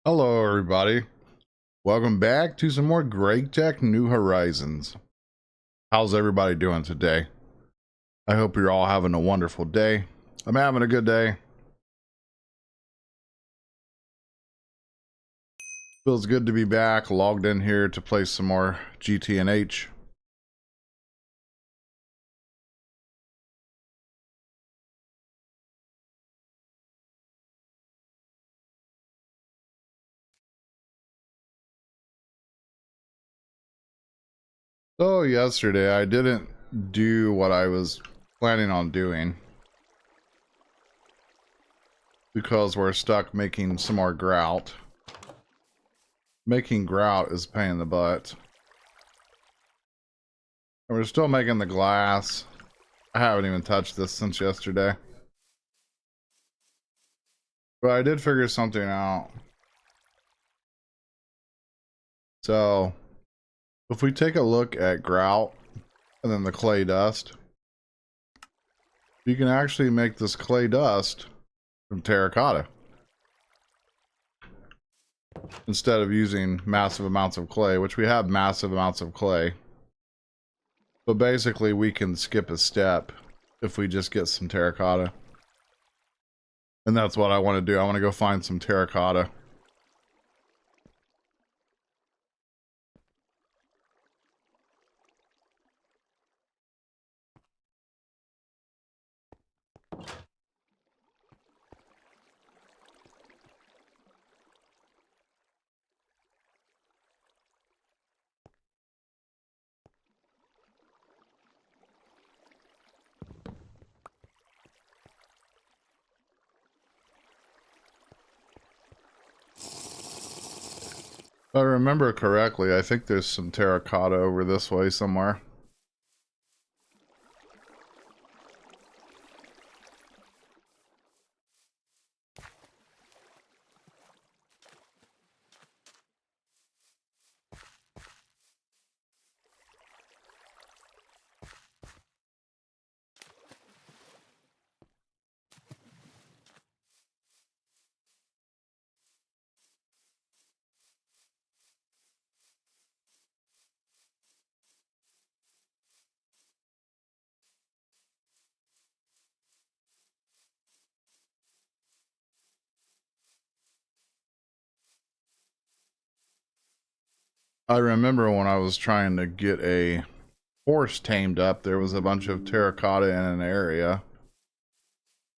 Hello, everybody. Welcome back to some more GregTech New Horizons. How's everybody doing today? I hope you're all having a wonderful day. I'm having a good day. Feels good to be back, logged in here to play some more GTNH. So yesterday I didn't do what I was planning on doing because we're stuck making some more grout. Making grout is a pain in the butt. And we're still making the glass. I haven't even touched this since yesterday. But I did figure something out. So if we take a look at grout and then the clay dust, you can actually make this clay dust from terracotta instead of using massive amounts of clay, which we have massive amounts of clay. But basically we can skip a step if we just get some terracotta. And that's what I want to do. I want to go find some terracotta. If I remember correctly, I think there's some terracotta over this way somewhere. I remember when I was trying to get a horse tamed up, there was a bunch of terracotta in an area.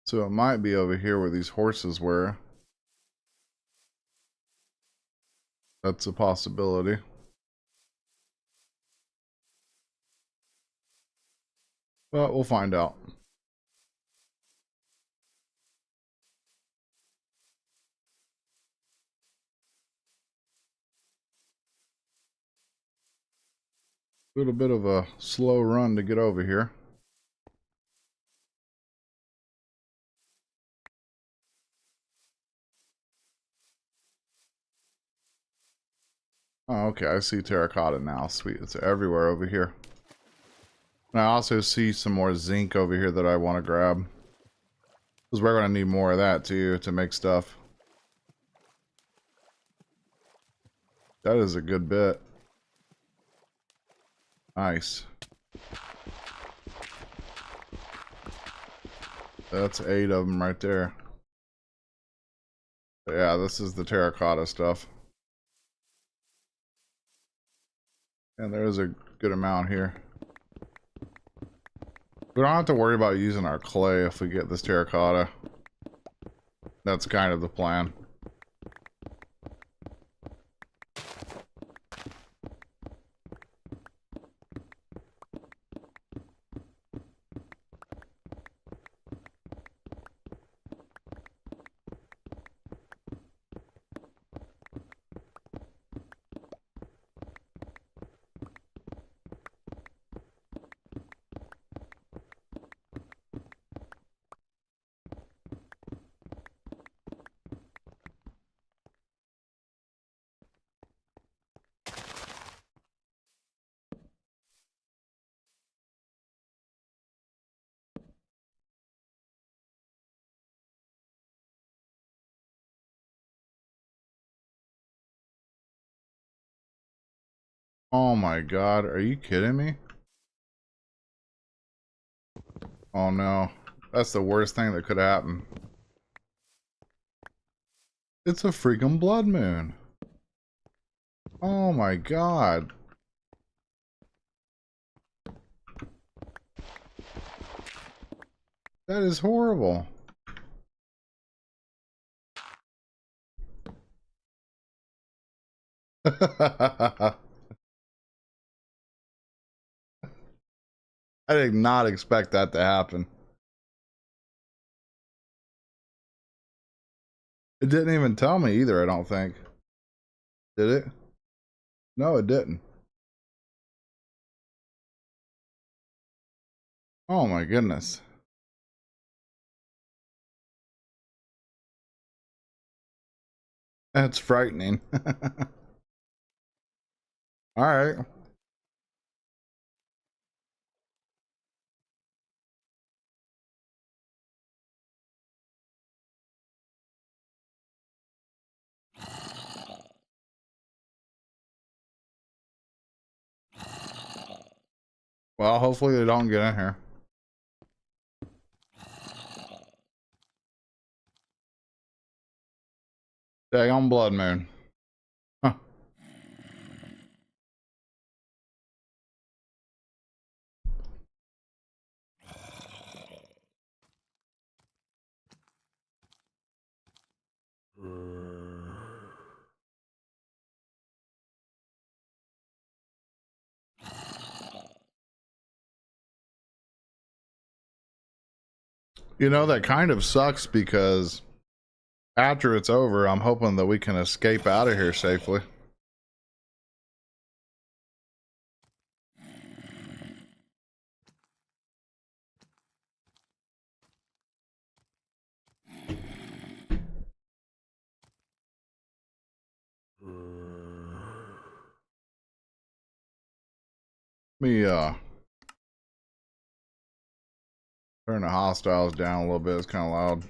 So it might be over here where these horses were. That's a possibility. But we'll find out. A little bit of a slow run to get over here. Oh, okay, I see terracotta now. Sweet, it's everywhere over here. And I also see some more zinc over here that I want to grab. Because we're going to need more of that too to make stuff. That is a good bit. Nice. That's 8 of them right there. But yeah, this is the terracotta stuff. And there's a good amount here. We don't have to worry about using our clay if we get this terracotta. That's kind of the plan. Oh my god, are you kidding me? Oh no, that's the worst thing that could happen. It's a freaking blood moon. Oh my god. That is horrible. I did not expect that to happen. It didn't even tell me either, I don't think. Did it? No, it didn't. Oh my goodness. That's frightening. All right. Well, hopefully they don't get in here. Dang on blood moon. Huh. You know, that kind of sucks because after it's over, I'm hoping that we can escape out of here safely. Let me turn the hostiles down a little bit. It's kind of loud.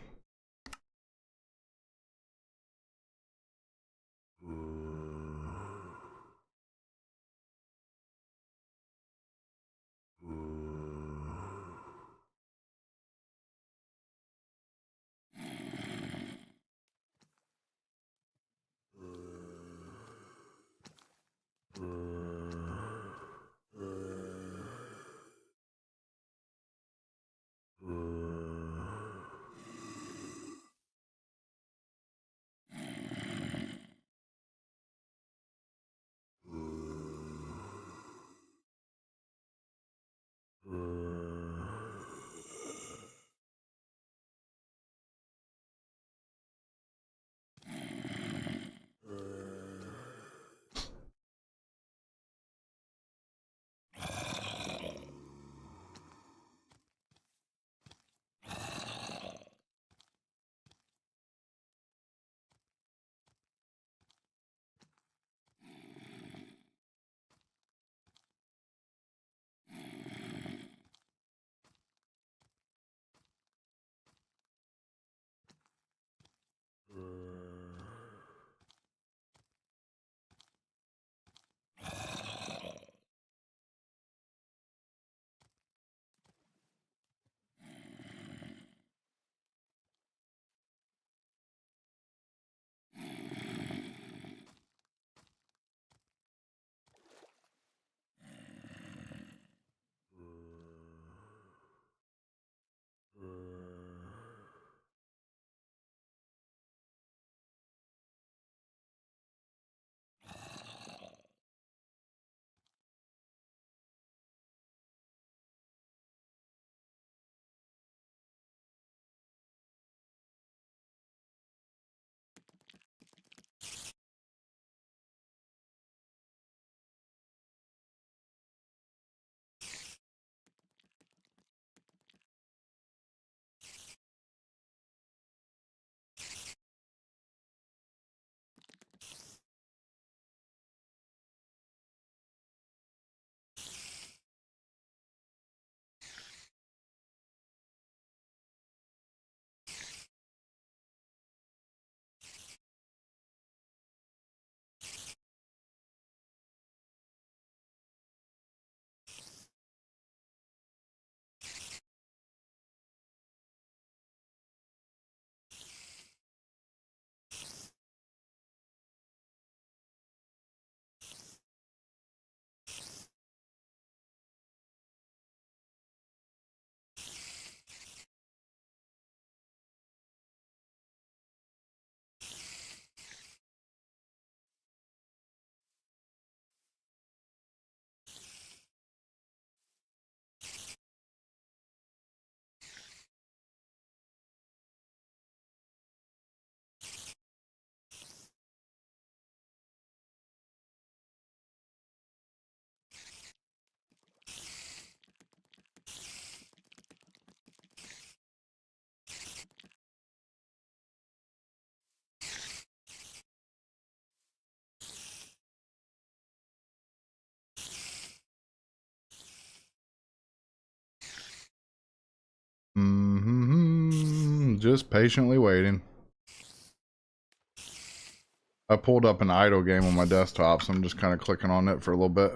Just patiently waiting. I pulled up an idle game on my desktop, so I'm just kind of clicking on it for a little bit.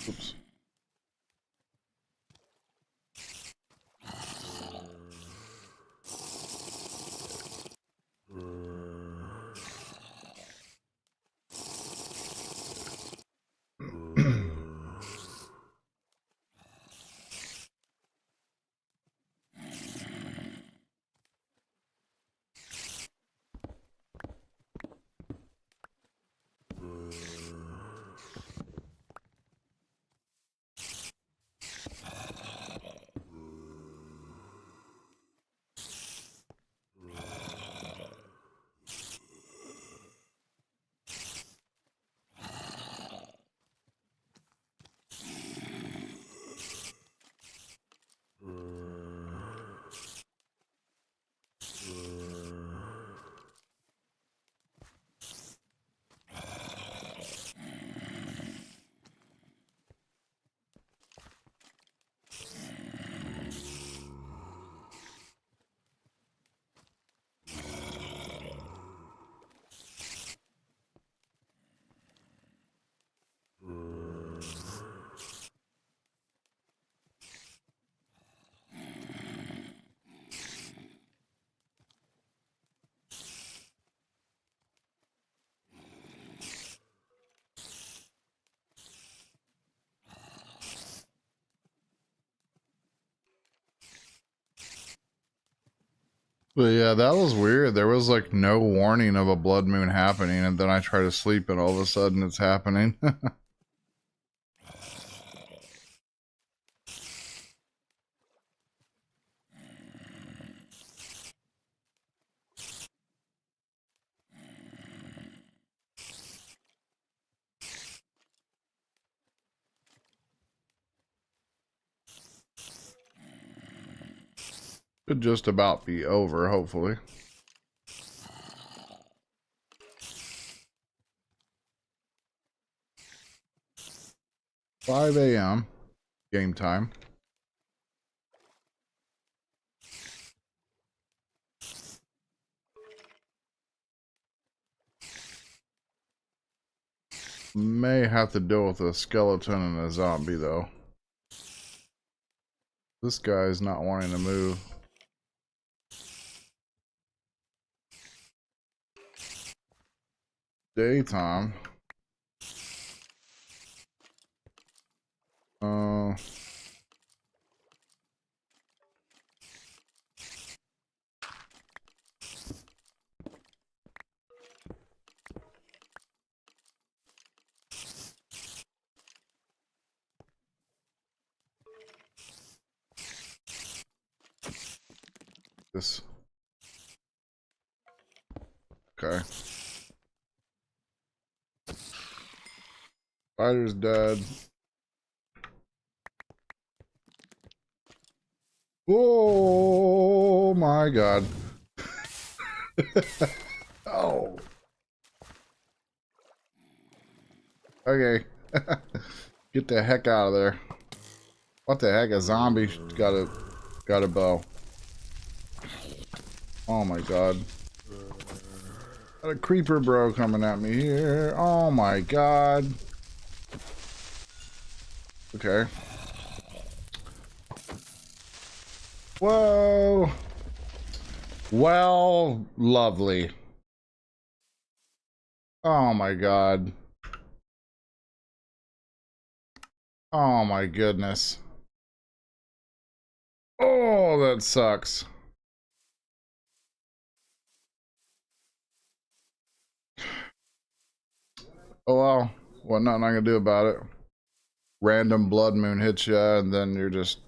Oops. But yeah, that was weird. There was like no warning of a blood moon happening, and then I try to sleep and all of a sudden it's happening. Could just about be over, hopefully. 5 a.m. game time. May have to deal with a skeleton and a zombie, though. This guy's not wanting to move. Daytime. This. Okay. Spider's dead. Oh my god. Oh. Okay. Get the heck out of there. What the heck? A zombie got a bow. Oh my god. Got a creeper bro coming at me here. Oh my god. Okay. Whoa. Well, lovely. Oh my god. Oh my goodness. Oh, that sucks. Oh well. What nothing I can do about it. Random blood moon hits you and then you're just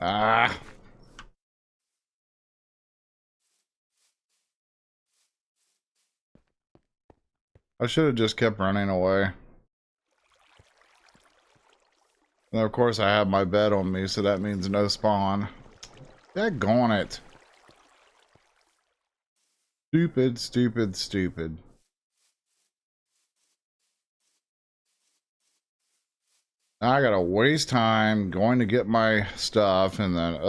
ah. I should have just kept running away. And of course I have my bed on me, so that means no spawn. Daggone it. Stupid, stupid, stupid. I gotta waste time going to get my stuff and then,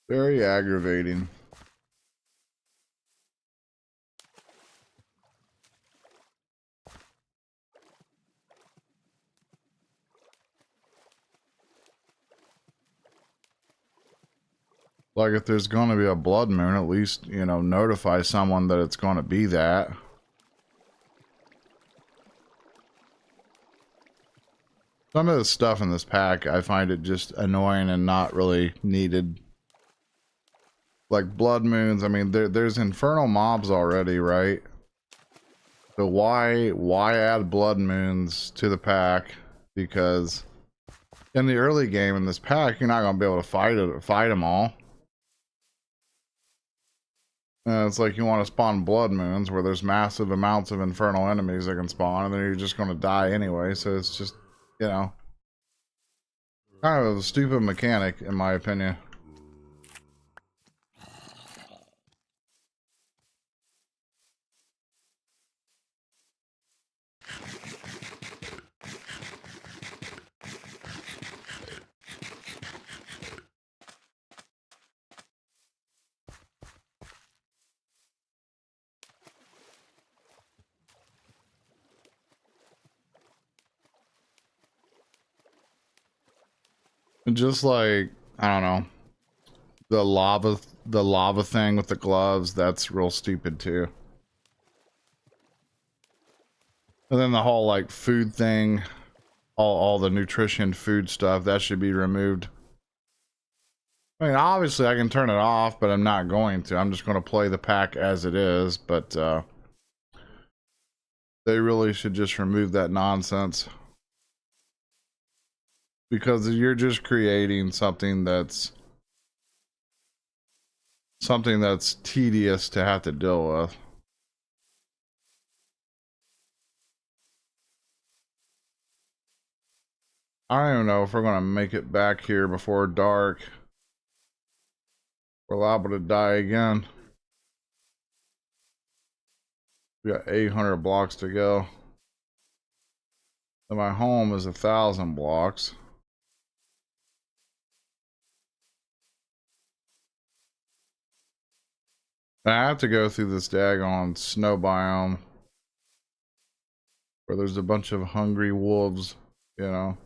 very aggravating. Like if there's gonna be a blood moon, at least, you know, notify someone that it's gonna be that. Some of the stuff in this pack, I find it just annoying and not really needed. Like blood moons, I mean, there's infernal mobs already, right? So why add blood moons to the pack? Because in the early game in this pack, you're not gonna be able to fight them all. It's like you want to spawn blood moons where there's massive amounts of infernal enemies that can spawn, and then you're just gonna die anyway. So it's just, you know, kind of a stupid mechanic in my opinion. And just like, I don't know, the lava thing with the gloves, that's real stupid too. And then the whole like food thing, all the nutrition food stuff, that should be removed. I mean, obviously I can turn it off, but I'm not going to. I'm just going to play the pack as it is, but they really should just remove that nonsense. Because you're just creating something that's tedious to have to deal with. I don't even know if we're going to make it back here before dark. We're liable to die again. We got 800 blocks to go. And my home is 1,000 blocks. I have to go through this daggone snow biome where there's a bunch of hungry wolves, you know.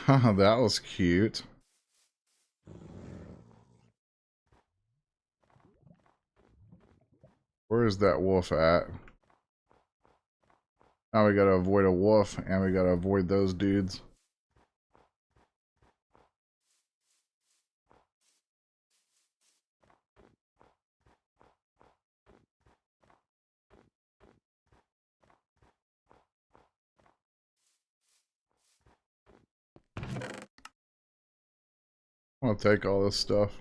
That was cute. Where is that wolf at? Now we gotta avoid a wolf and we gotta avoid those dudes. I want to take all this stuff.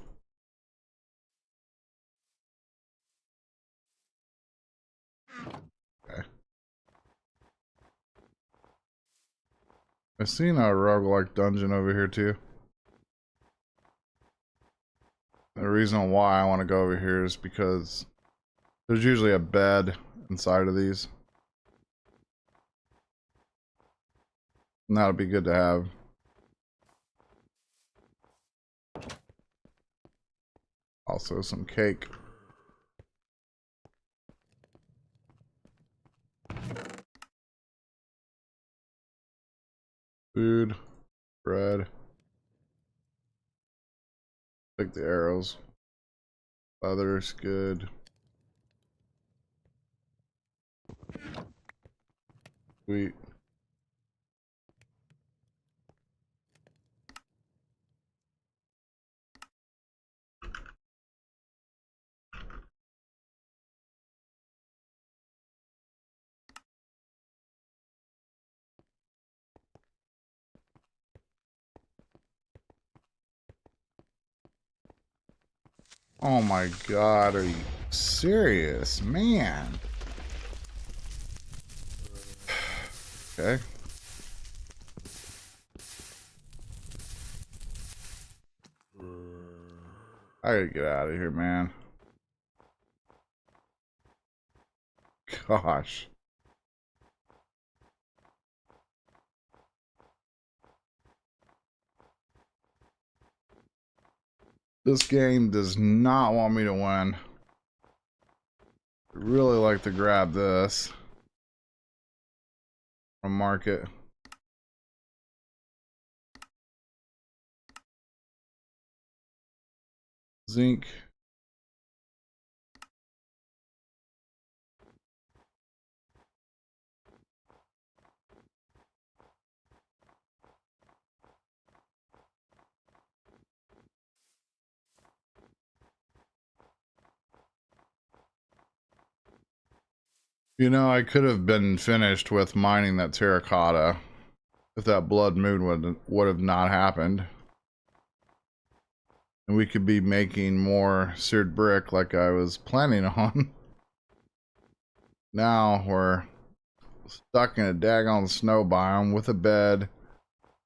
Okay. I've seen a roguelike dungeon over here too. The reason why I want to go over here is because there's usually a bed inside of these. And that would be good to have. Also some cake. Food, bread. Take the arrows. Leather's good. Sweet. Oh my god, are you serious, man? Okay. I gotta get out of here, man. Gosh. This game does not want me to win. I'd really like to grab this from market. Zinc. You know, I could have been finished with mining that terracotta if that blood moon would have not happened. And we could be making more seared brick like I was planning on. Now we're stuck in a daggone snow biome with a bed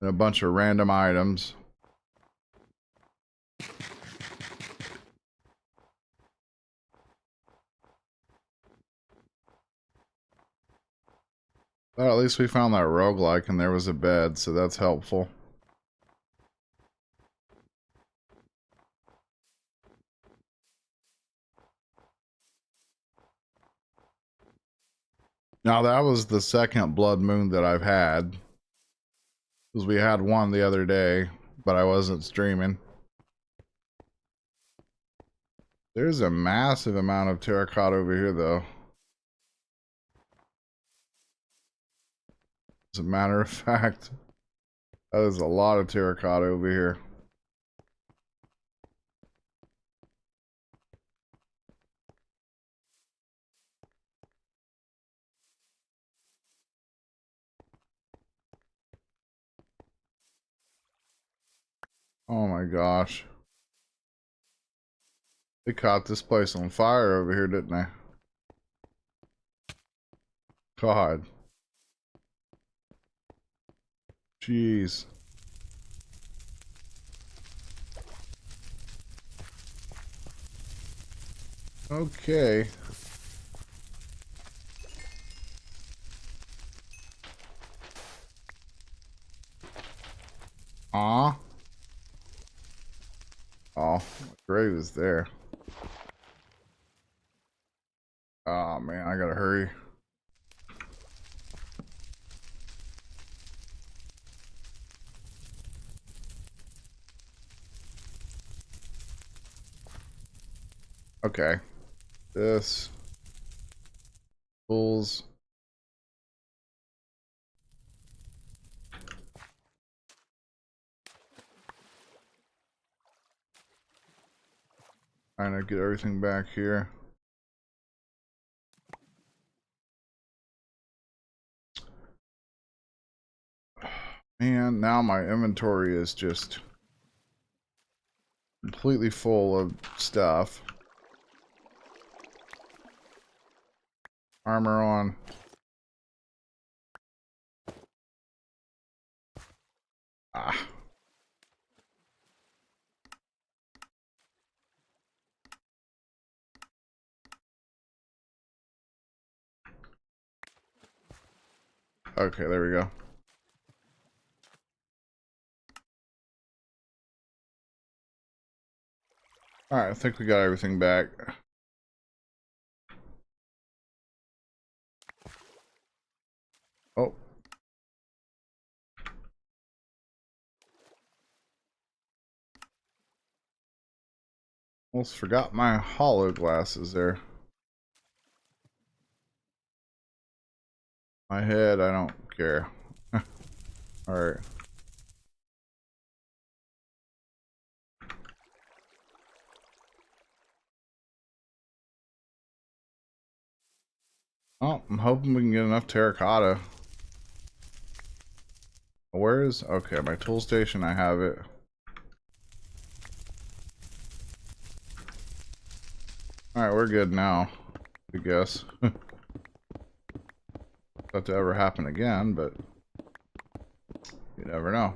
and a bunch of random items. But at least we found that roguelike and there was a bed, so that's helpful. Now that was the second blood moon that I've had. Because we had one the other day, but I wasn't streaming. There's a massive amount of terracotta over here though. As a matter of fact, that is a lot of terracotta over here. Oh my gosh. They caught this place on fire over here, didn't they? God. Jeez. Okay. Aw. Oh, my grave is there. Oh man, I gotta hurry. Okay. This. Tools. Trying to get everything back here. Man, now my inventory is just completely full of stuff. Armor on. Ah. Okay, there we go. Alright, I think we got everything back. Oh. Almost forgot my hollow glasses there. My head, I don't care. Alright. Oh, I'm hoping we can get enough terracotta. Where is... Okay, my tool station, I have it. Alright, we're good now, I guess. Not to ever happen again, but you never know.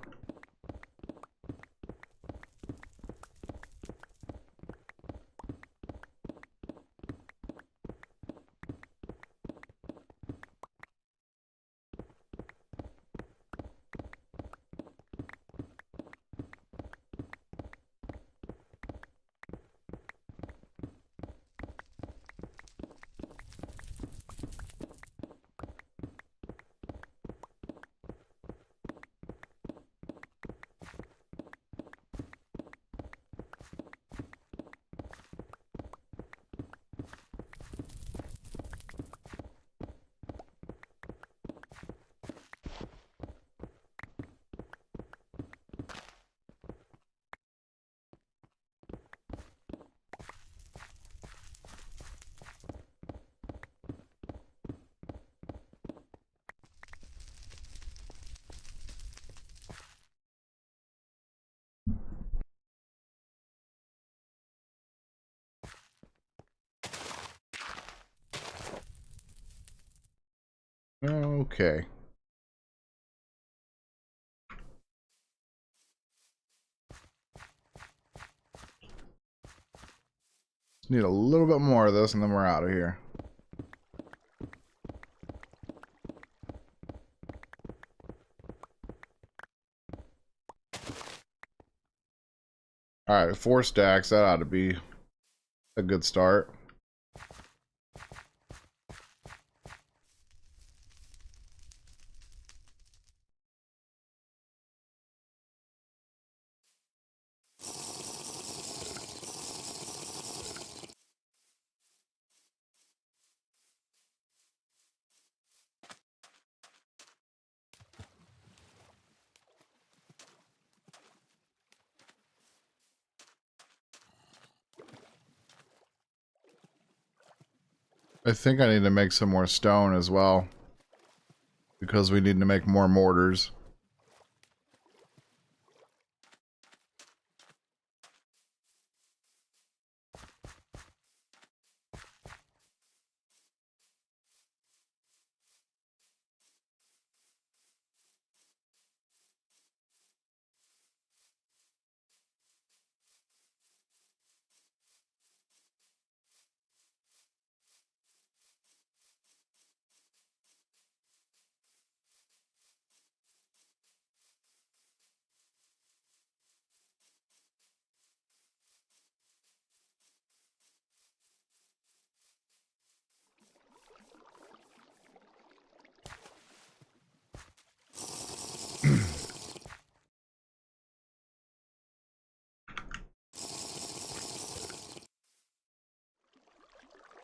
Okay. Just need a little bit more of this and then we're out of here. Alright, 4 stacks. That ought to be a good start. I think I need to make some more stone as well, because we need to make more mortars.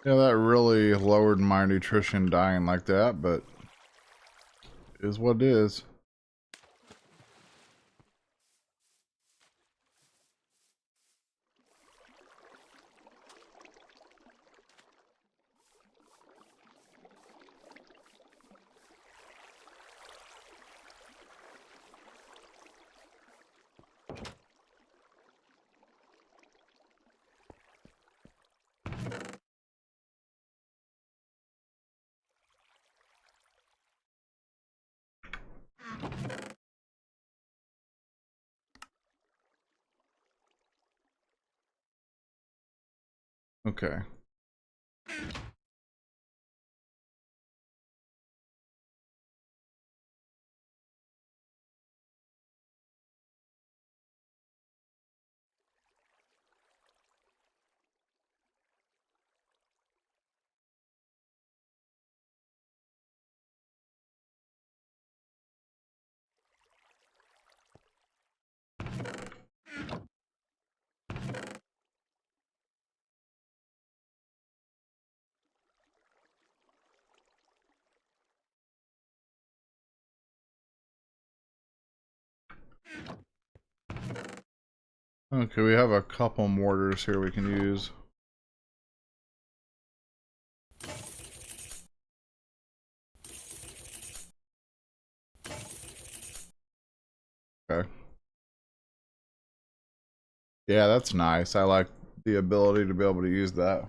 Yeah, that really lowered my nutrition dying like that, but it is what it is. Okay. Okay, we have a couple mortars here we can use. Okay. Yeah, that's nice. I like the ability to be able to use that.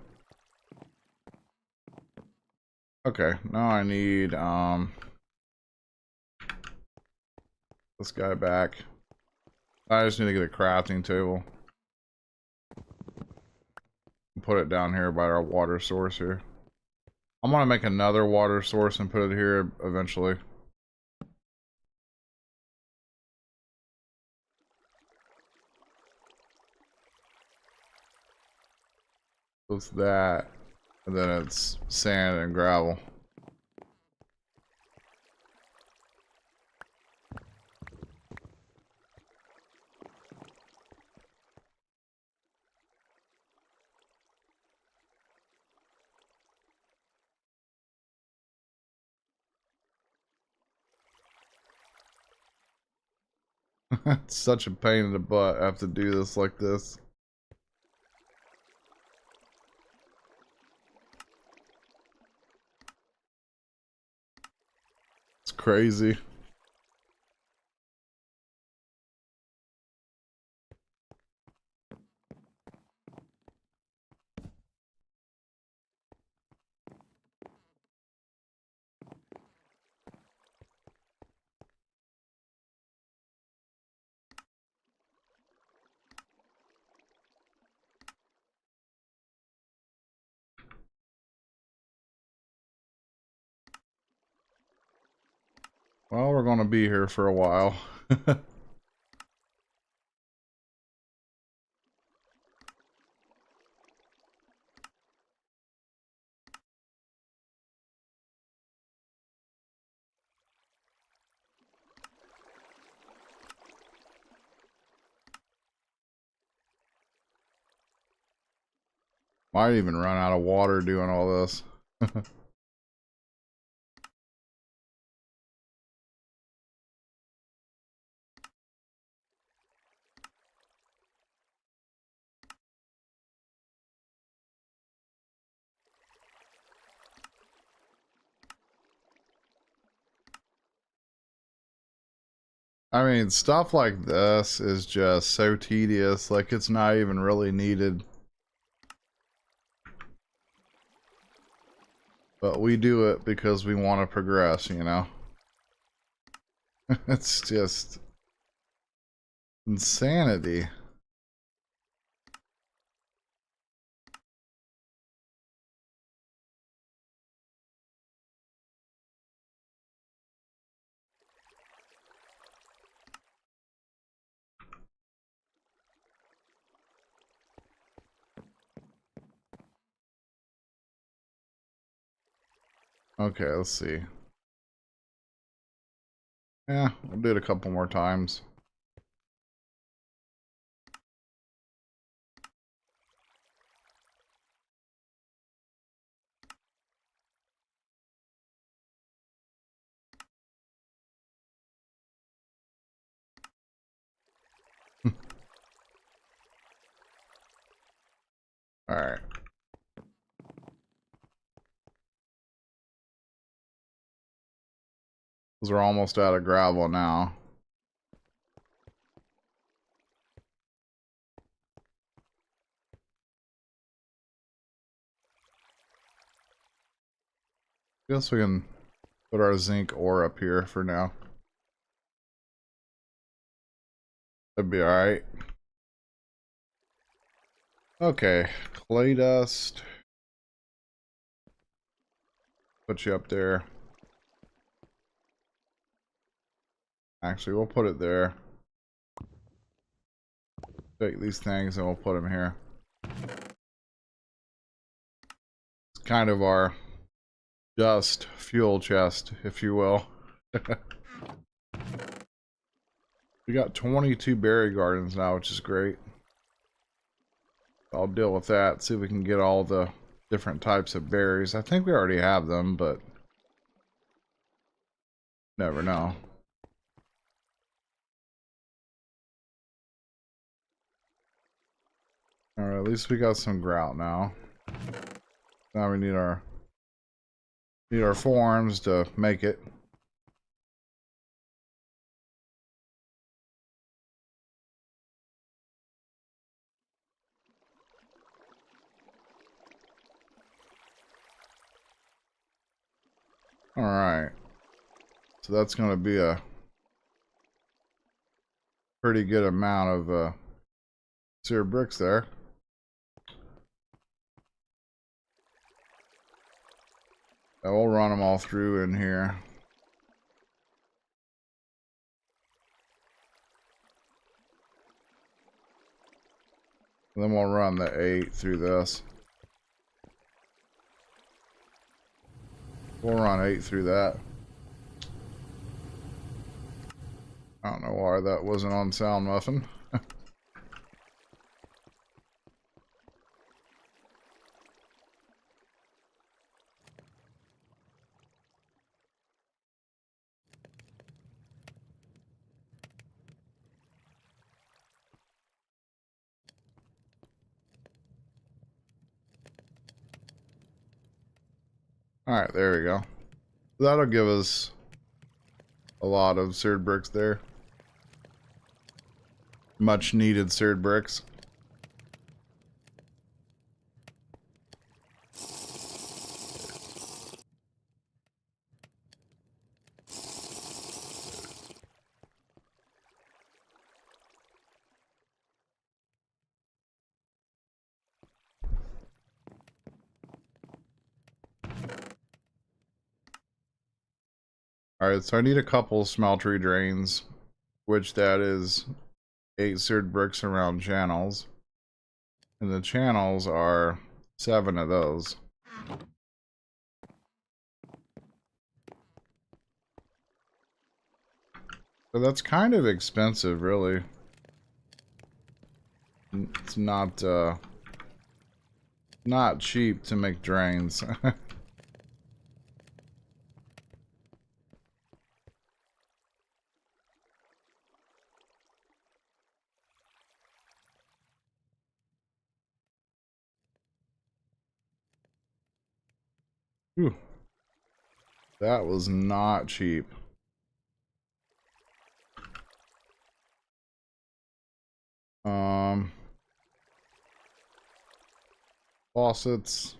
Okay, now I need this guy back. I just need to get a crafting table. Put it down here by our water source here. I'm gonna make another water source and put it here eventually. What's that? And then it's sand and gravel. It's such a pain in the butt. I have to do this like this. It's crazy. Well, we're gonna be here for a while. Might even run out of water doing all this. I mean, stuff like this is just so tedious, like it's not even really needed. But we do it because we want to progress, you know? It's just insanity. Okay, let's see. Yeah, we'll do it a couple more times. Alright. Because we're almost out of gravel now. Guess we can put our zinc ore up here for now. That'd be alright. Okay, clay dust. Put you up there. Actually, we'll put it there. Take these things and we'll put them here. It's kind of our dust fuel chest, if you will. We got 22 berry gardens now, which is great. I'll deal with that, see if we can get all the different types of berries. I think we already have them, but never know. Alright, at least we got some grout now. Now we need our forms to make it. Alright. So that's going to be a pretty good amount of seared bricks there. I will run them all through in here. And then we'll run the 8 through this. We'll run 8 through that. I don't know why that wasn't on Sound Muffin. Alright, there we go. That'll give us a lot of seared bricks there. Much needed seared bricks. Alright, so I need a couple smeltery drains, which that is 8 seared bricks around channels. And the channels are 7 of those. So that's kind of expensive, really. It's not cheap to make drains. Whew. That was not cheap. Faucets.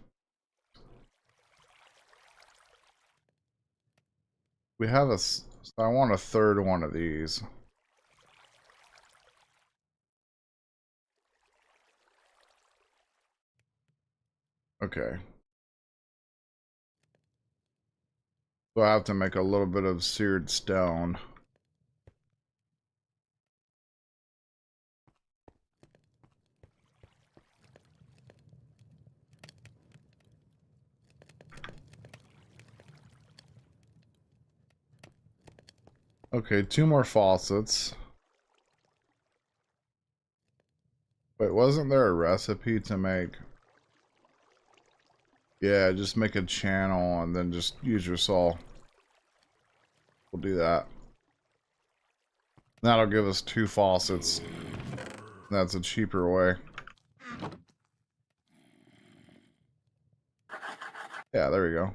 We have a... So I want a third one of these. Okay. So I have to make a little bit of seared stone. Okay, 2 more faucets. Wait, wasn't there a recipe to make... Yeah, just make a channel and then just use your saw. We'll do that. That'll give us 2 faucets. That's a cheaper way. Yeah, there we go.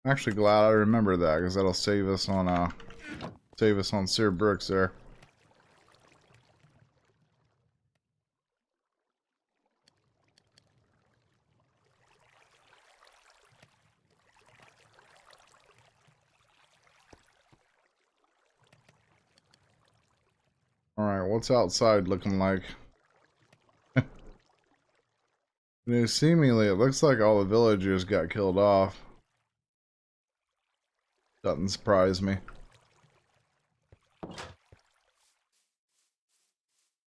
I'm actually glad I remember that, because that'll save us on seared bricks there. Alright, what's outside looking like? Seemingly, it looks like all the villagers got killed off. Doesn't surprise me.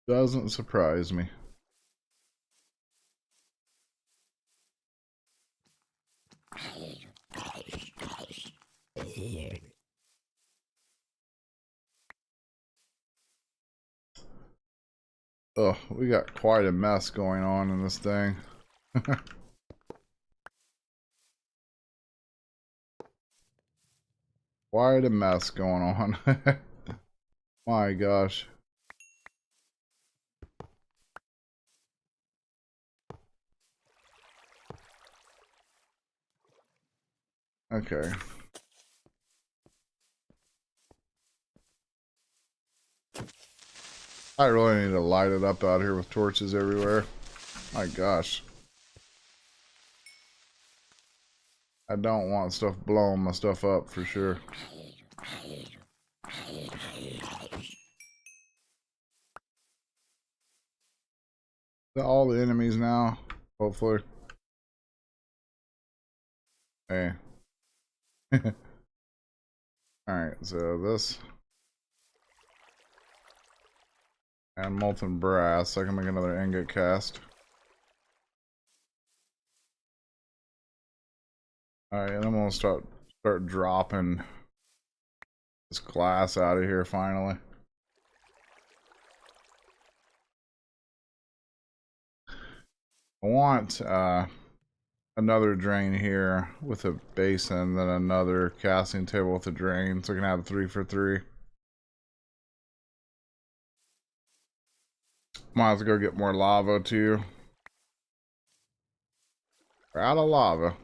Doesn't surprise me. Oh, we got quite a mess going on in this thing. Quite a mess going on. My gosh. Okay. I really need to light it up out here with torches everywhere. My gosh. I don't want stuff blowing my stuff up for sure. All the enemies now, hopefully. Hey. Alright, so this. And molten brass, so I can make another ingot cast. Alright, and I'm gonna start dropping this glass out of here finally. I want another drain here with a basin, then another casting table with a drain, so I can have 3 for 3. Might as well go get more lava too. We're out of lava.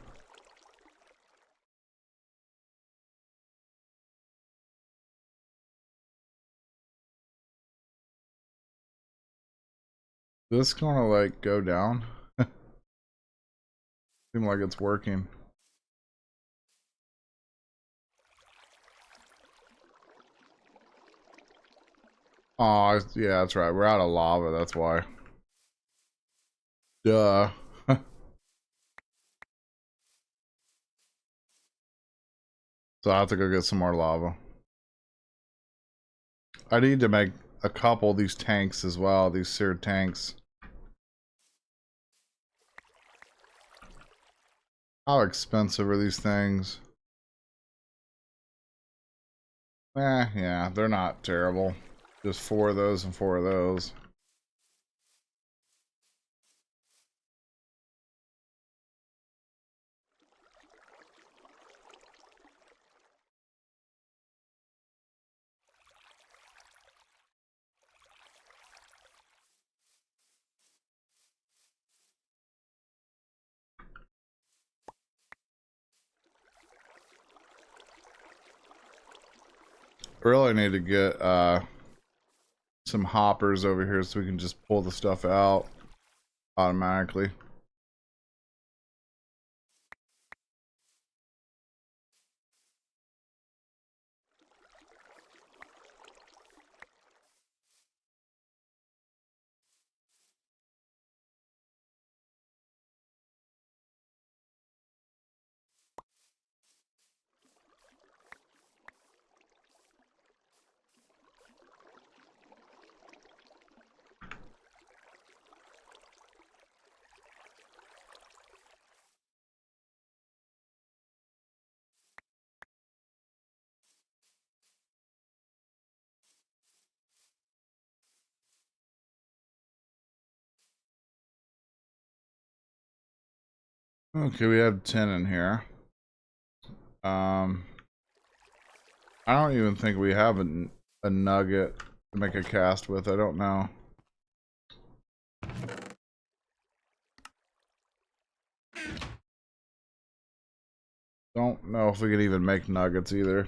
This gonna like go down? Seems like it's working. Oh, yeah, that's right. We're out of lava, that's why. Duh. So I have to go get some more lava. I need to make a couple of these tanks as well, these seared tanks. How expensive are these things? Yeah, they're not terrible. Just 4 of those and 4 of those. I really need to get some hoppers over here so we can just pull the stuff out automatically. Okay, we have 10 in here. I don't even think we have a nugget to make a cast with. I don't know. Don't know if we could even make nuggets either.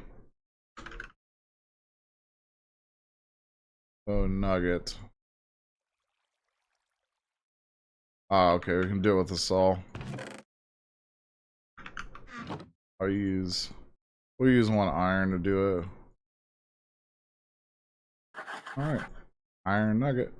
Oh, nugget. Ah, okay, we can do it with the saw. We'll use 1 iron to do it. Alright. Iron nugget.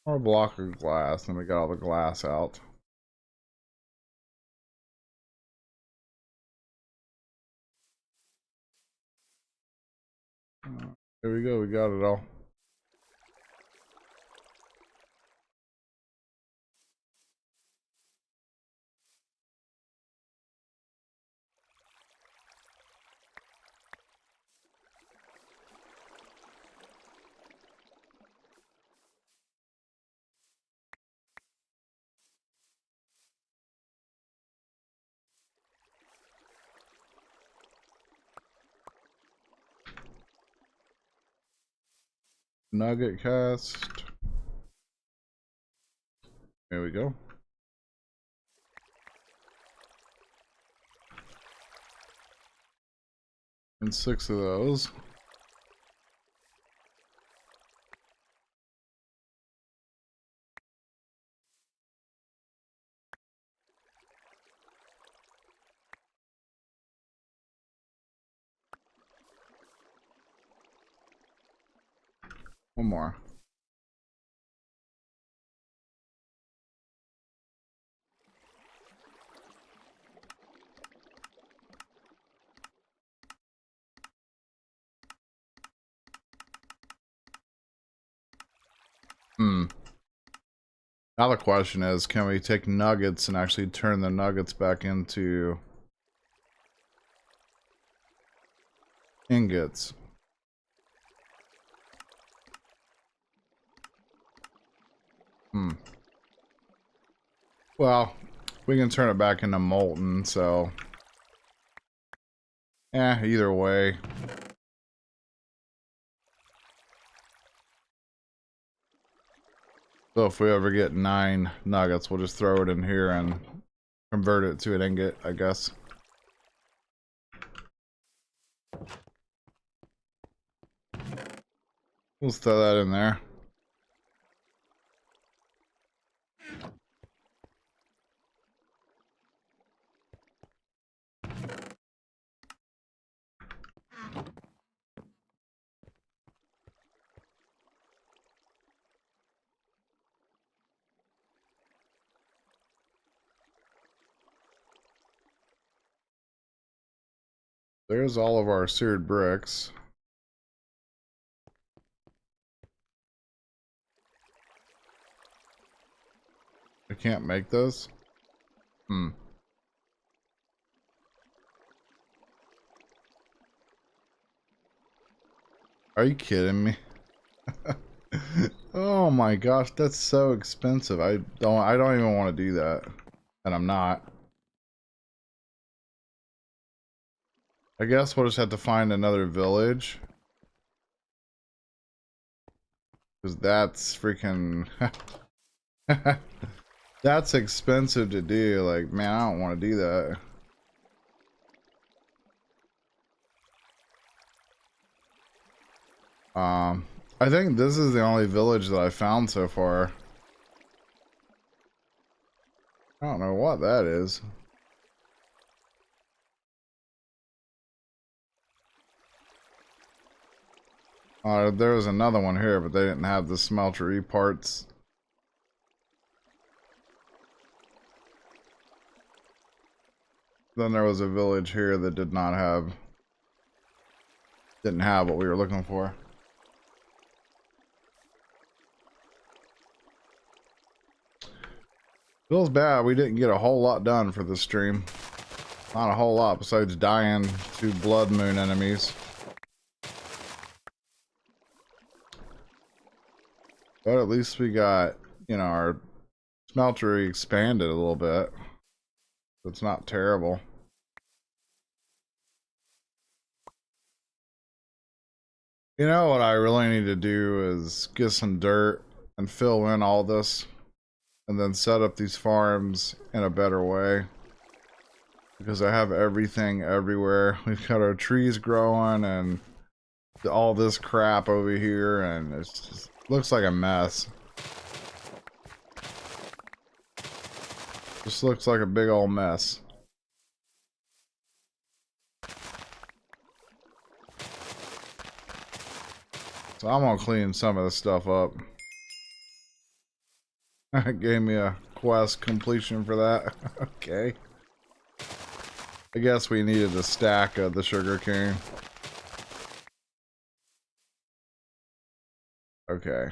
Or a block of glass, and we got all the glass out. There we go, we got it all. Nugget cast. There we go. And 6 of those. One more. Now the question is, can we take nuggets and actually turn the nuggets back into ingots? Well, we can turn it back into molten, so... either way. So if we ever get 9 nuggets, we'll just throw it in here and convert it to an ingot, I guess. We'll throw that in there. There's all of our seared bricks. I can't make those? Are you kidding me? Oh my gosh, that's so expensive. I don't even want to do that. And I'm not. I guess we'll just have to find another village. Because that's freaking... That's expensive to do. Like, man, I don't want to do that. I think this is the only village that I found so far. I don't know what that is. There was another one here, but they didn't have the smeltery parts. Then there was a village here that didn't have what we were looking for. Feels bad we didn't get a whole lot done for this stream. Not a whole lot besides dying to blood moon enemies. But at least we got, you know, our smeltery expanded a little bit. It's not terrible. You know what I really need to do is get some dirt and fill in all this and then set up these farms in a better way. Because I have everything everywhere. We've got our trees growing and all this crap over here, and it just looks like a mess. Just looks like a big old mess. So I'm gonna clean some of this stuff up. Gave me a quest completion for that. Okay. I guess we needed a stack of the sugar cane. Okay.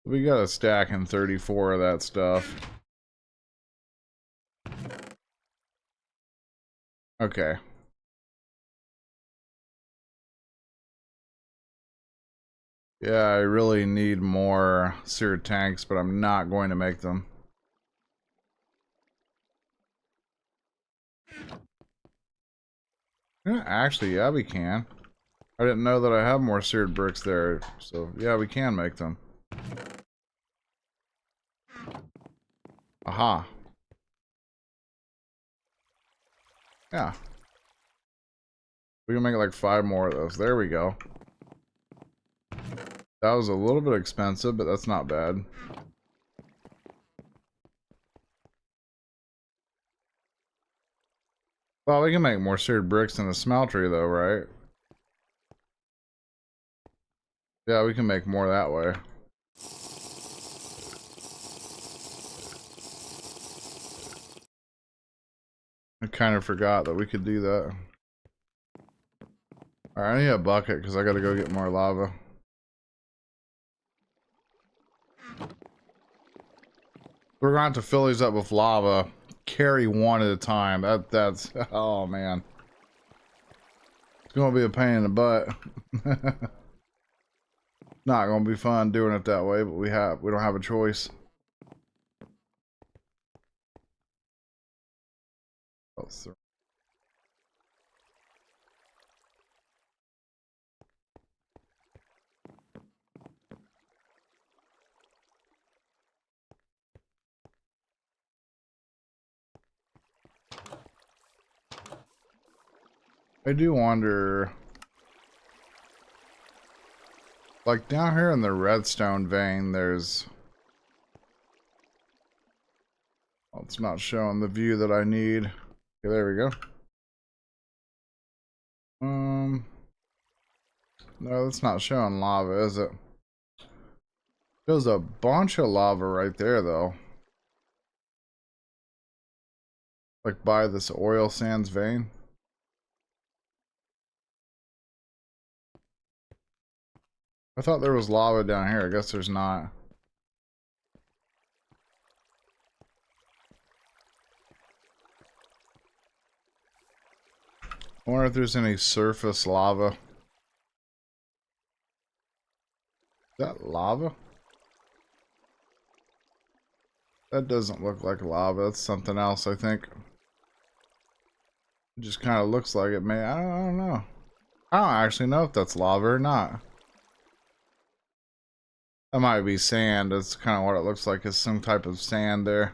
We got a stack in 34 of that stuff. Okay. Yeah, I really need more seared tanks, but I'm not going to make them. Yeah, actually, yeah, we can. I didn't know that I have more seared bricks there, so yeah, we can make them. Aha. Yeah. We can make like 5 more of those. There we go. That was a little bit expensive, but that's not bad. Well, we can make more seared bricks in the smeltery though, right? Yeah, we can make more that way. I kind of forgot that we could do that. Alright, I need a bucket because I gotta go get more lava. We're going to have to fill these up with lava. Carry one at a time. That's oh man. It's gonna be a pain in the butt. Not gonna be fun doing it that way, but we don't have a choice. Oh, I do wonder, like down here in the redstone vein, there's, well, it's not showing the view that I need. Okay, there we go. No, that's not showing lava, is it? There's a bunch of lava right there, though. Like by this oil sands vein. I thought there was lava down here. I guess there's not. I wonder if there's any surface lava. Is that lava? That doesn't look like lava. That's something else, I think. It just kind of looks like it may. I don't know. I don't actually know if that's lava or not. That might be sand. That's kind of what it looks like, is some type of sand there.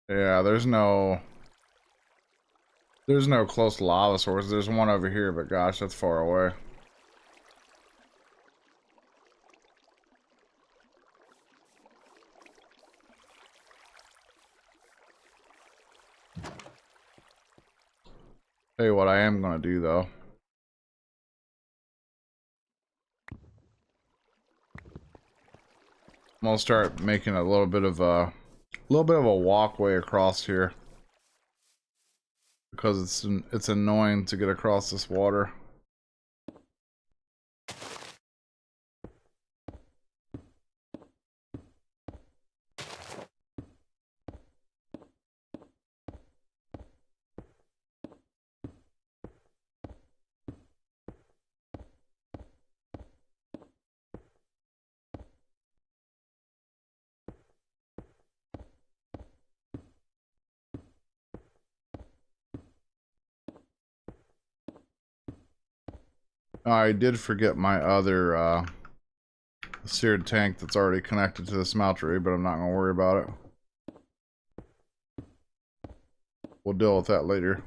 Yeah, there's no close lava source. There's one over here, but gosh, that's far away. Tell you what I am gonna do though. I'm gonna start making a little bit of a walkway across here, because it's annoying to get across this water. I did forget my other seared tank that's already connected to the smeltery, but I'm not gonna worry about it. We'll deal with that later.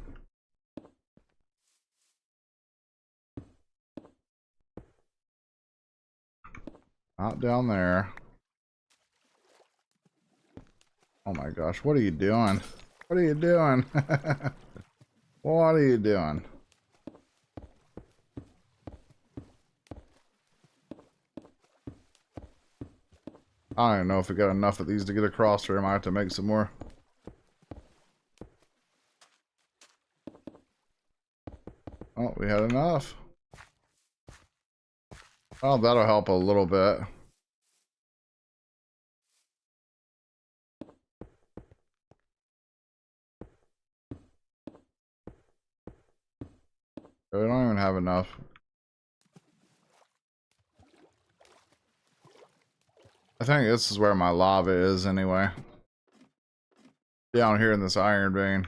Not down there. Oh my gosh, what are you doing? What are you doing? What are you doing? I don't even know if we got enough of these to get across, or I might have to make some more. Oh, we had enough. Oh, that'll help a little bit. We don't even have enough. I think this is where my lava is anyway. Down here in this iron vein.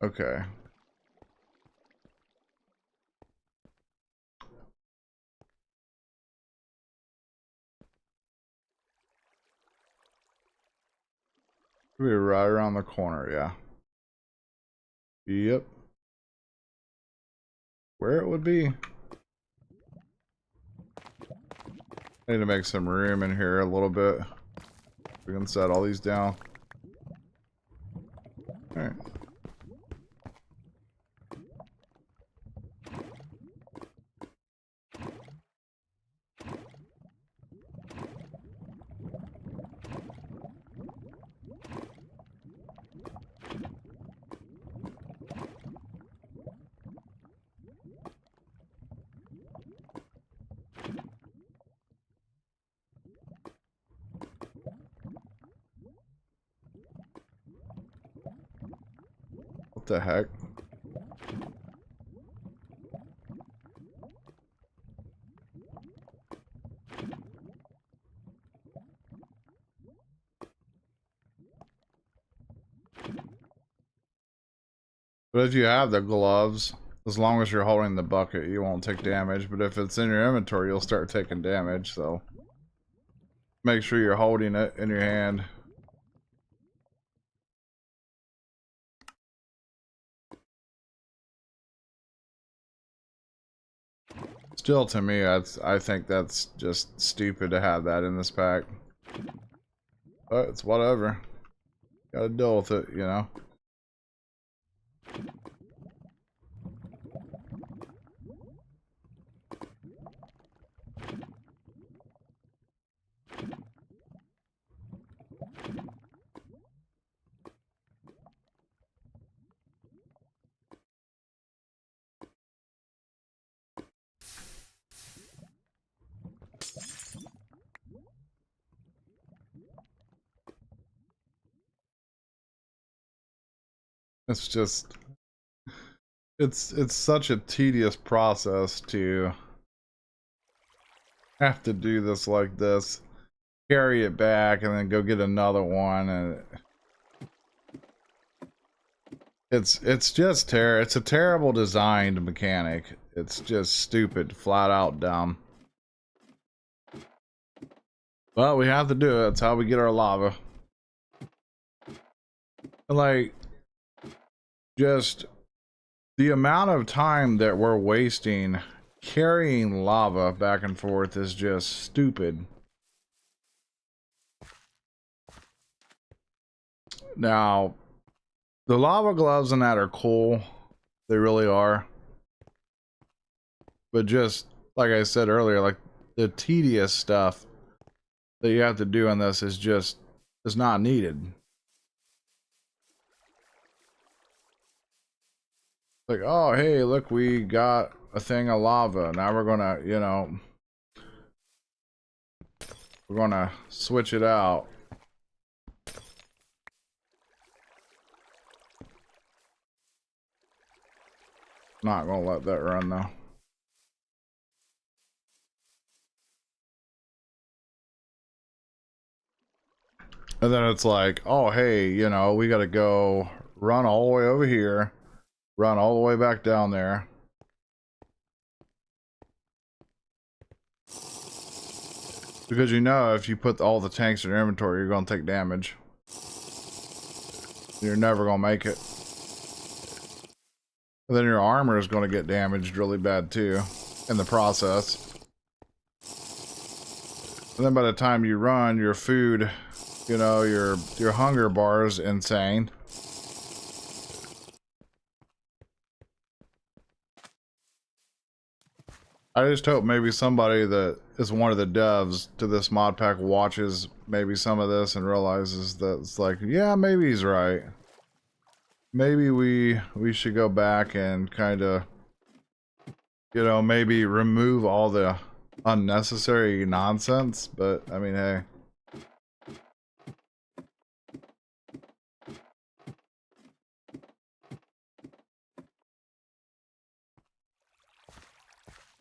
Okay. We're right around the corner, yeah. Yep. Where it would be. I need to make some room in here a little bit. We can set all these down. Alright. What the heck? But if you have the gloves, as long as you're holding the bucket, you won't take damage. But if it's in your inventory, you'll start taking damage, so make sure you're holding it in your hand. Still, to me, I think that's just stupid to have that in this pack. But it's whatever. Gotta deal with it, you know? It's just... It's such a tedious process to have to do this like this. Carry it back and then go get another one, and it's just it's a terrible designed mechanic. It's just stupid, flat out dumb. But we have to do it. That's how we get our lava. Like, just the amount of time that we're wasting carrying lava back and forth is just stupid. Now, the lava gloves and that are cool. They really are. But just, like I said earlier, like the tedious stuff that you have to do on this is not needed. Like, oh, hey, look, we got a thing of lava. Now we're gonna, you know, we're gonna switch it out. Not gonna let that run though. And then it's like, oh, hey, you know, we gotta go run all the way over here, run all the way back down there. Because you know if you put all the tanks in your inventory, you're going to take damage. You're never going to make it. And then your armor is going to get damaged really bad too in the process. And then by the time you run, your food, you know, your hunger bar is insane. I just hope maybe somebody that is one of the devs to this mod pack watches maybe some of this and realizes that it's like, yeah, maybe he's right. Maybe we should go back and kind of, you know, maybe remove all the unnecessary nonsense. But I mean, hey.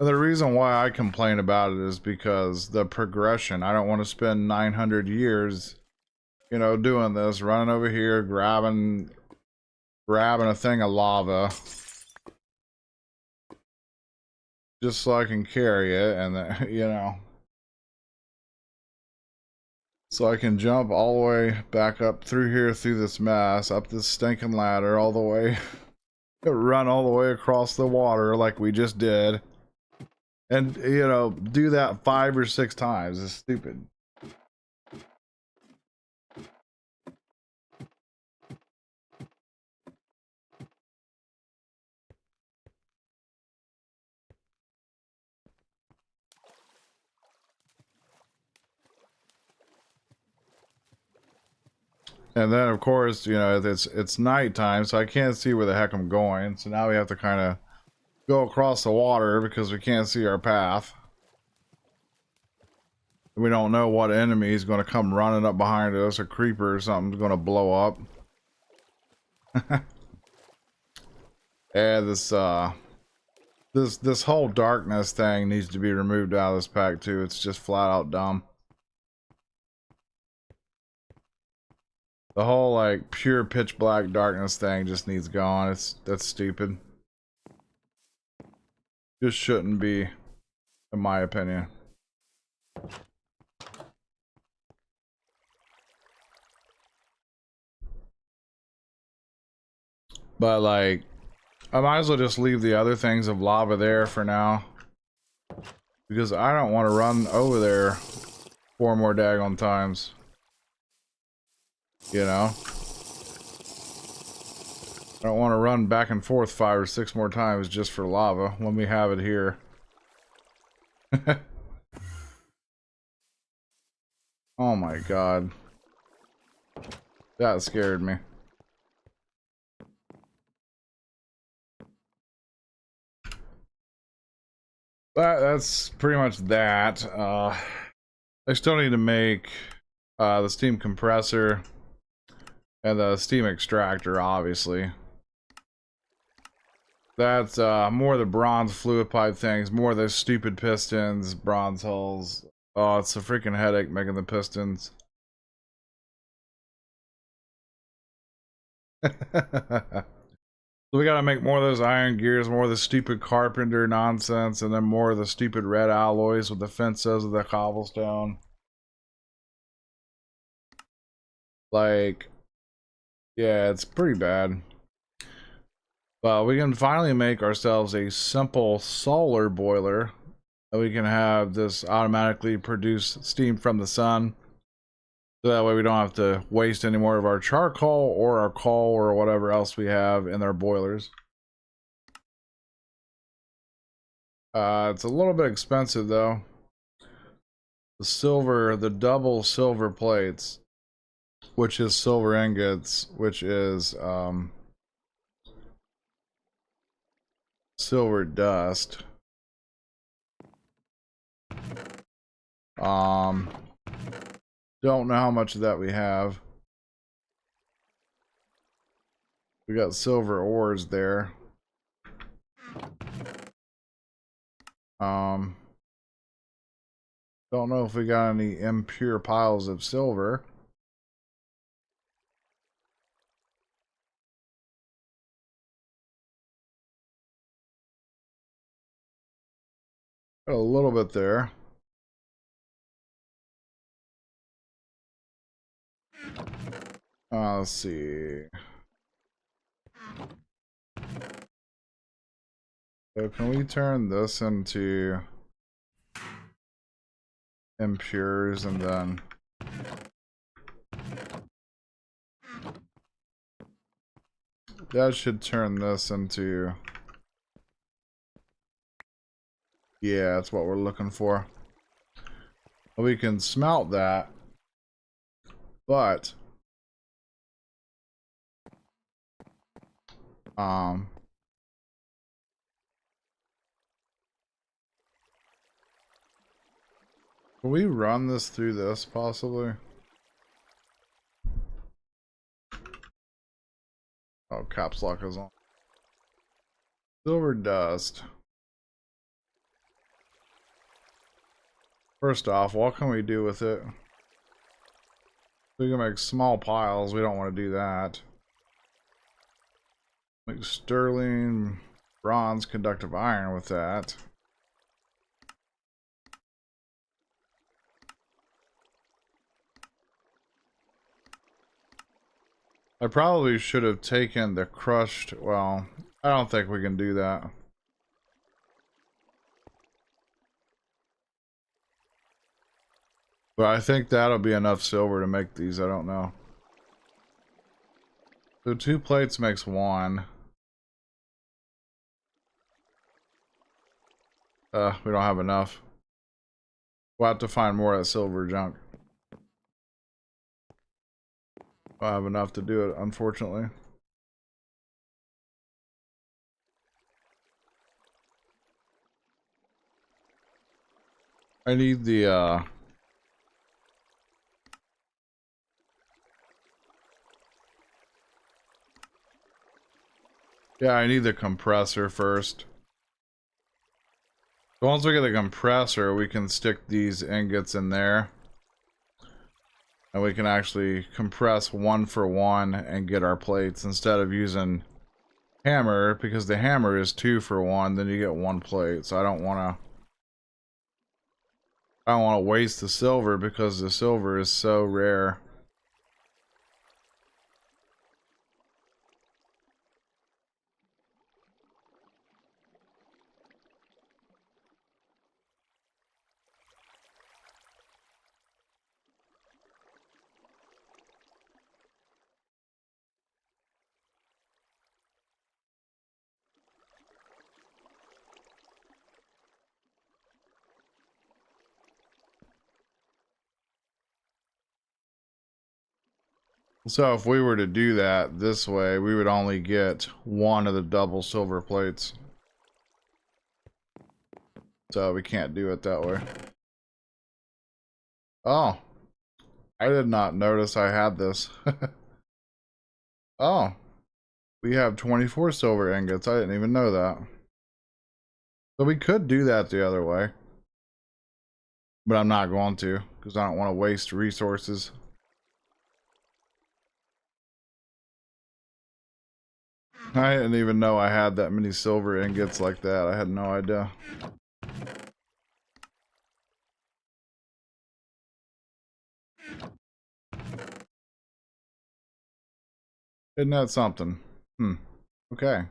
The reason why I complain about it is because the progression. I don't want to spend 900 years, you know, doing this, running over here, grabbing a thing of lava just so I can carry it, and you know, so I can jump all the way back up through here, through this mess, up this stinking ladder, all the way, run all the way across the water like we just did. And, you know, do that 5 or 6 times is stupid. And then, of course, you know, it's nighttime, so I can't see where the heck I'm going. So now we have to kind of go across the water because we can't see our path. We don't know what enemy is going to come running up behind us. A creeper or something's going to blow up. Yeah, this whole darkness thing needs to be removed out of this pack too. It's just flat out dumb. The whole like pure pitch black darkness thing just needs gone. That's stupid. Just shouldn't be, in my opinion. But like, I might as well just leave the other things of lava there for now, because I don't want to run over there 4 more daggone times. You know? I don't want to run back and forth 5 or 6 more times just for lava when we have it here. Oh my god. That scared me. But that's pretty much that. I still need to make the steam compressor and the steam extractor, obviously. That's more of the bronze fluid pipe things, more of those stupid pistons, bronze hulls. Oh, it's a freaking headache making the pistons. So we gotta make more of those iron gears, more of the stupid carpenter nonsense, and then more of the stupid red alloys with the fences of the cobblestone. Like, yeah, it's pretty bad. But we can finally make ourselves a simple solar boiler. And we can have this automatically produce steam from the sun. So that way we don't have to waste any more of our charcoal or our coal or whatever else we have in our boilers. It's a little bit expensive though. The silver, the double silver plates, which is silver ingots, which is silver dust. Don't know how much of that we have. We got silver ores there. Don't know if we got any impure piles of silver. Got a little bit there. Let's see. So can we turn this into impures and then that should turn this into, yeah, that's what we're looking for. We can smelt that, but can we run this through this possibly? Oh, caps lock is on. Silver dust. First off, what can we do with it? We can make small piles. We don't want to do that. Make sterling, bronze, conductive iron with that. I probably should have taken the crushed, well, I don't think we can do that. But I think that'll be enough silver to make these, I don't know. So 2 plates makes 1. We don't have enough. We'll have to find more of that silver junk. We'll have enough to do it, unfortunately. I need the, yeah, I need the compressor first. So once we get the compressor, we can stick these ingots in there. And we can actually compress 1 for 1 and get our plates instead of using hammer, because the hammer is 2 for 1, then you get 1 plate. So I don't want to waste the silver because the silver is so rare. So if we were to do that this way, we would only get 1 of the double silver plates. So we can't do it that way. Oh, I did not notice I had this. Oh, we have 24 silver ingots. I didn't even know that. So we could do that the other way. But I'm not going to, because I don't want to waste resources. I didn't even know I had that many silver ingots like that. I had no idea. Isn't that something? Okay.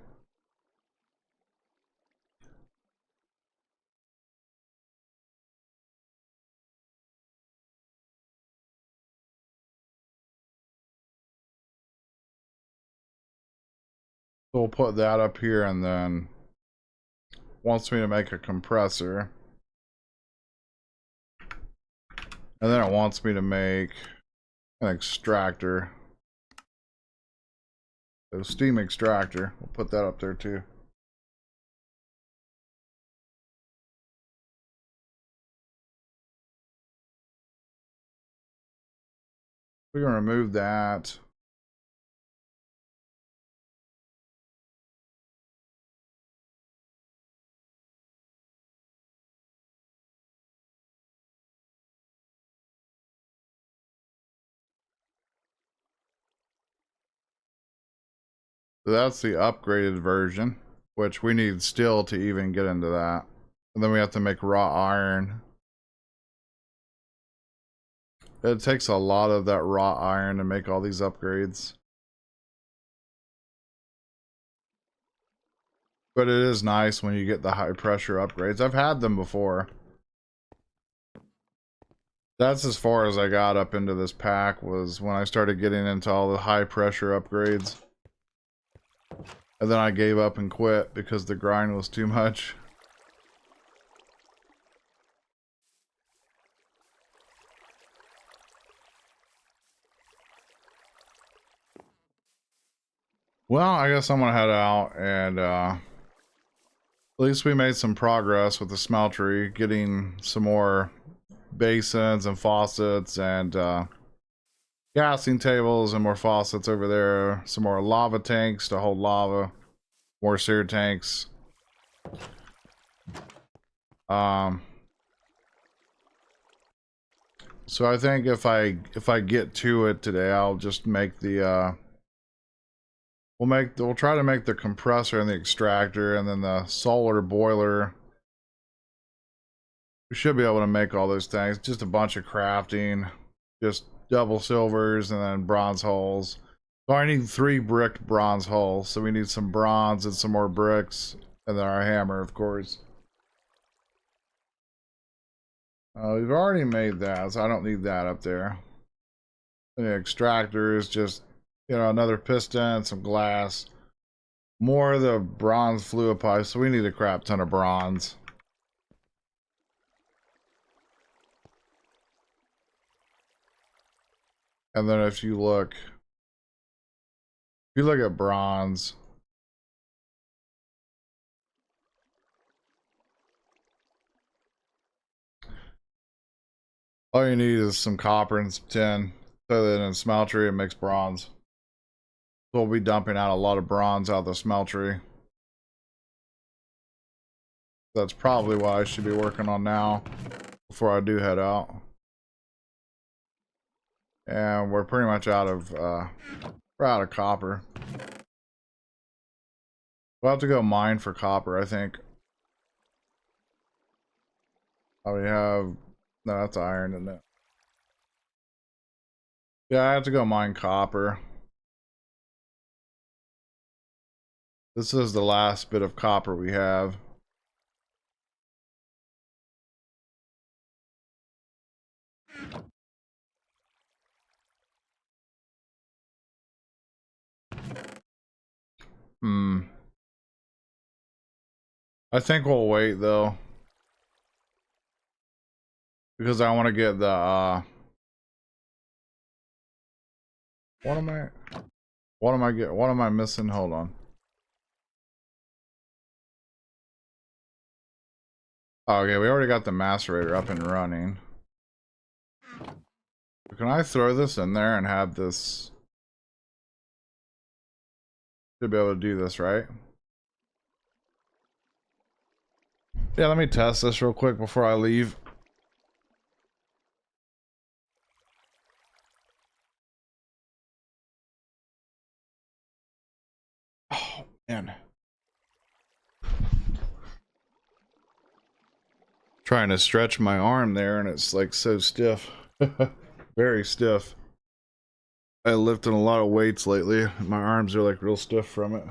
So we'll put that up here, and then wants me to make a compressor. And then it wants me to make an extractor. So steam extractor. We'll put that up there too. We're going to remove that. So that's the upgraded version, which we need steel to even get into that. And then we have to make raw iron. It takes a lot of that raw iron to make all these upgrades. But it is nice when you get the high pressure upgrades. I've had them before. That's as far as I got up into this pack, was when I started getting into all the high pressure upgrades. And then I gave up and quit because the grind was too much. Well, I guess I'm gonna head out, and at least we made some progress with the smeltery, getting some more basins and faucets and gassing tables and more faucets over there, some more lava tanks to hold lava, more sear tanks. So I think if I get to it today, I'll just make the we'll try to make the compressor and the extractor, and then the solar boiler. We should be able to make all those things. Just a bunch of crafting, just double silvers and then bronze hulls. So I need 3 bricked bronze hulls. So we need some bronze and some more bricks, and then our hammer, of course. We've already made that, so I don't need that up there. The extractor is just, you know, another piston, some glass, more of the bronze fluid pipe. So we need a crap ton of bronze. And then if you look at bronze, all you need is some copper and some tin. So that in smeltery it makes bronze. So we'll be dumping out a lot of bronze out of the smeltery. That's probably what I should be working on now before I do head out. And we're pretty much out of copper. We'll have to go mine for copper, I think. Oh, we have, no, that's iron, isn't it? Yeah, I have to go mine copper. This is the last bit of copper we have. I think we'll wait though, because I want to get the what am I missing? Hold on. Okay, we already got the macerator up and running. Can I throw this in there and have this? Should be able to do this, right? Yeah, let me test this real quick before I leave. Oh, man. Trying to stretch my arm there and it's like so stiff. Very stiff. I lifted a lot of weights lately. My arms are like real stiff from it.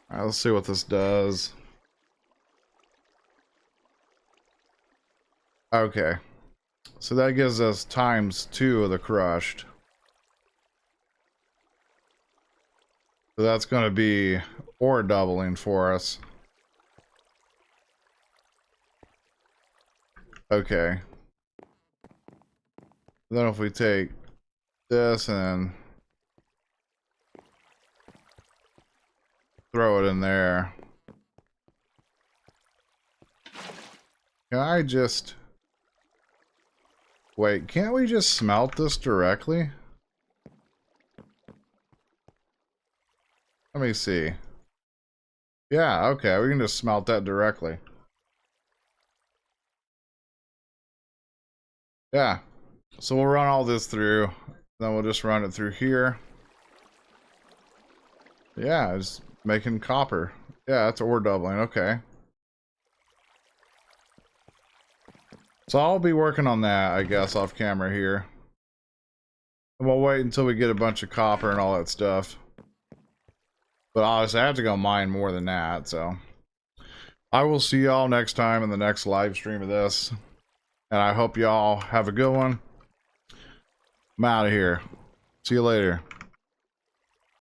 Alright, let's see what this does. Okay. So that gives us ×2 of the crushed. So that's going to be ore doubling for us. Okay. Then if we take this and throw it in there. Can I just... Wait, can't we just smelt this directly? Let me see. Yeah, okay, we can just smelt that directly. Yeah. So we'll run all this through. Then we'll just run it through here. Yeah, it's making copper. Yeah, that's ore doubling. Okay. So I'll be working on that, I guess, off camera here. And we'll wait until we get a bunch of copper and all that stuff. But obviously I have to go mine more than that, so. I will see y'all next time in the next live stream of this. And I hope y'all have a good one. I'm out of here. See you later.